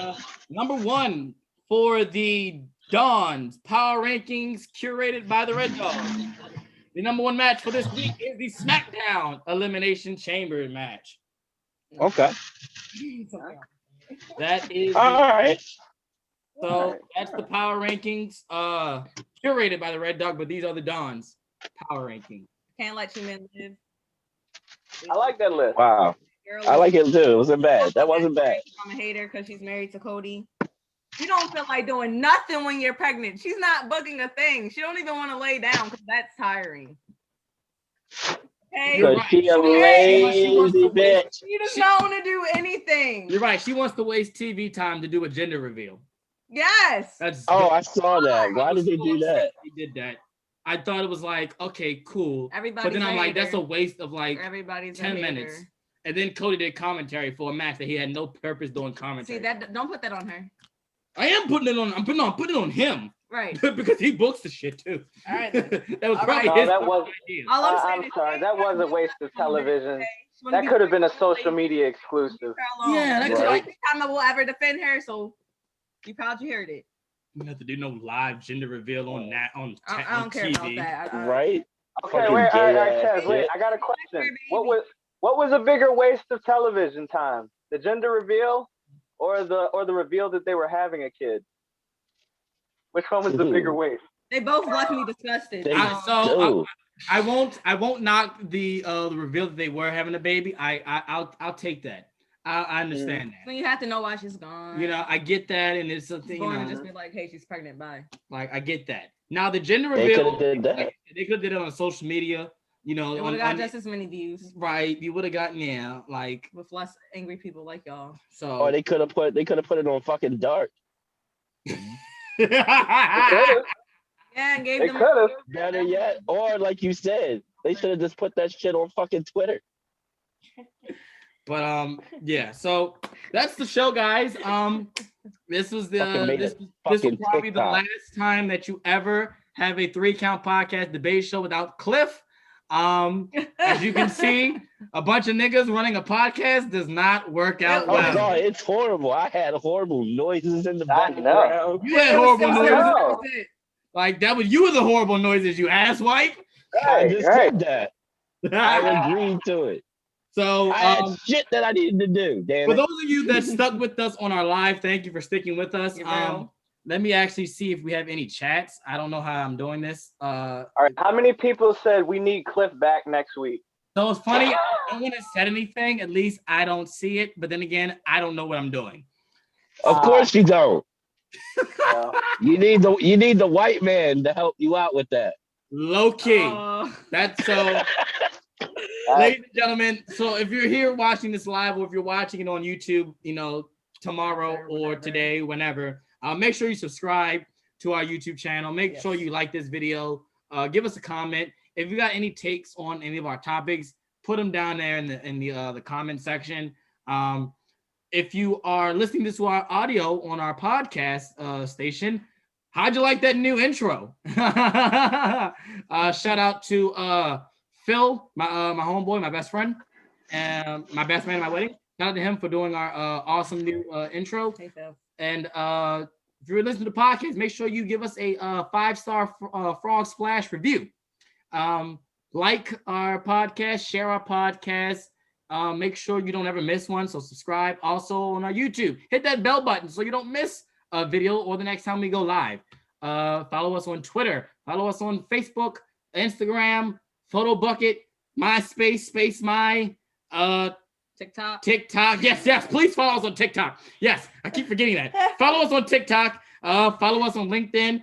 number 1 for the Dawn's Power Rankings curated by the Red Dog. The number 1 match for this week is the SmackDown Elimination Chamber match. Okay. That is all right. So that's the Power Rankings curated by the Red Dog, but these are the Dawn's Power Rankings. Can't let you men live. I like that list. Wow. I like it too. It wasn't bad. That wasn't bad. I'm a hater because she's married to Cody. You don't feel like doing nothing when you're pregnant. She's not booking a thing. She don't even want to lay down because that's tiring. Okay? Because she a lazy bitch. She does not want to do anything. You're right. She wants to waste TV time to do a gender reveal. Yes. I saw that. Why did they do that? They did that. I thought it was like, okay, cool. Everybody's but then I'm like, that's a waste of like everybody's 10 minutes. And then Cody did commentary for a match that he had no purpose doing commentary. See that? Don't put that on her. I am putting it on. I'm putting it on him. Right. Because he books the shit too. All right. That was probably his idea. I'm sorry. That was a waste of television. That could have been a social media exclusive. Yeah, that could have. Every time I will ever defend her, so you probably heard it. You have to do no live gender reveal on that on I don't care TV. about that. Right? Okay, wait, all right, Chaz, wait. I got a question. What was a bigger waste of television time? The gender reveal, or the reveal that they were having a kid? Which one was the bigger waste? They both left me disgusted. I won't knock the reveal that they were having a baby. I'll take that. I understand that. So you have to know why she's gone. You know, I get that, and it's something. Going to just be like, hey, she's pregnant. Bye. Like I get that. Now the gender reveal, they could have did it on social media. You know, it would have got just as many views. Right, you would have gotten like with less angry people like y'all. So, or they could have put it on fucking dark. Yeah, and gave them better yet. Or like you said, they should have just put that shit on fucking Twitter. But yeah, so that's the show, guys. This was this will probably the last time that you ever have a 3-count podcast debate show without Cliff. As you can see, a bunch of niggas running a podcast does not work out well. Oh God, it's horrible. I had horrible noises in the background. You had horrible noises. Like that was you were the horrible noises, you ass white. I just did that. I agreed to it. So I had shit that I needed to do. Damn for it. those of you that stuck with us on our live, thank you for sticking with us. Let me actually see if we have any chats. I don't know how I'm doing this. All right, how many people said we need Cliff back next week? So it's funny. No one has said anything. At least I don't see it. But then again, I don't know what I'm doing. Of course you don't. You need the white man to help you out with that. Low key. Oh. That's so. Ladies and gentlemen, so if you're here watching this live, or if you're watching it on YouTube, tomorrow or today, whenever, make sure you subscribe to our YouTube channel. Make sure you like this video. Give us a comment. If you got any takes on any of our topics, put them down there in the comment section. If you are listening to our audio on our podcast station, how'd you like that new intro? Shout out to Phil, my homeboy, my best friend, and my best man at my wedding. Shout out to him for doing our awesome new intro. Hey, Phil. And if you're listening to the podcast, make sure you give us a 5-star frog splash review. Like our podcast, share our podcast. Make sure you don't ever miss one. So subscribe. Also on our YouTube, hit that bell button so you don't miss a video or the next time we go live. Follow us on Twitter. Follow us on Facebook, Instagram, Photo Bucket, MySpace, Space My, TikTok. Yes. Please follow us on TikTok. Yes, I keep forgetting that. Follow us on TikTok. Follow us on LinkedIn.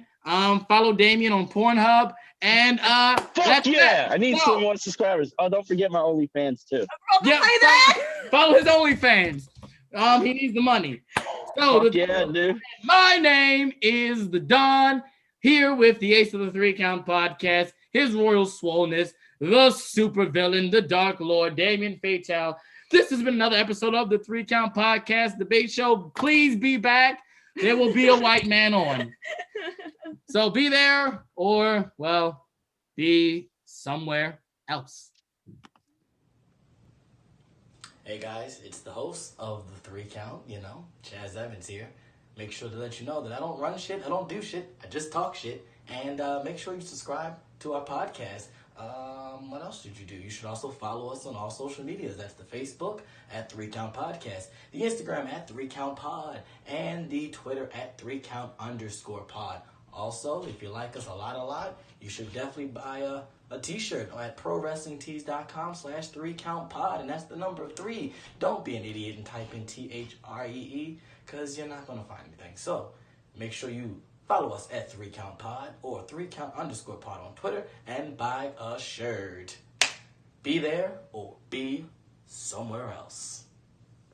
Follow Damien on Pornhub. And fuck yeah! I need some more subscribers. Oh, don't forget my OnlyFans too. Yeah, follow his OnlyFans. He needs the money. So dude. My name is the Don, here with the Ace of the 3 Count Podcast, his royal swollenness, the super villain, the Dark Lord, Damien Fatal. This has been another episode of the 3 Count Podcast debate show. Please be back. There will be a white man on. So be there or, well, be somewhere else. Hey guys, it's the host of the 3 Count, Chaz Evans here. Make sure to let you know that I don't run shit, I don't do shit, I just talk shit. And make sure you subscribe to our podcast. What else should you do? You should also follow us on all social medias. That's the Facebook at 3 Count Podcast, the Instagram at 3 Count Pod, and the Twitter at 3Count_pod. Also, if you like us a lot, you should definitely buy a t-shirt at prowrestlingtees.com/3countpod, and that's the number 3. Don't be an idiot and type in THREE, because you're not going to find anything. So make sure you follow us at 3 Count Pod or 3Count_pod on Twitter and buy a shirt. Be there or be somewhere else.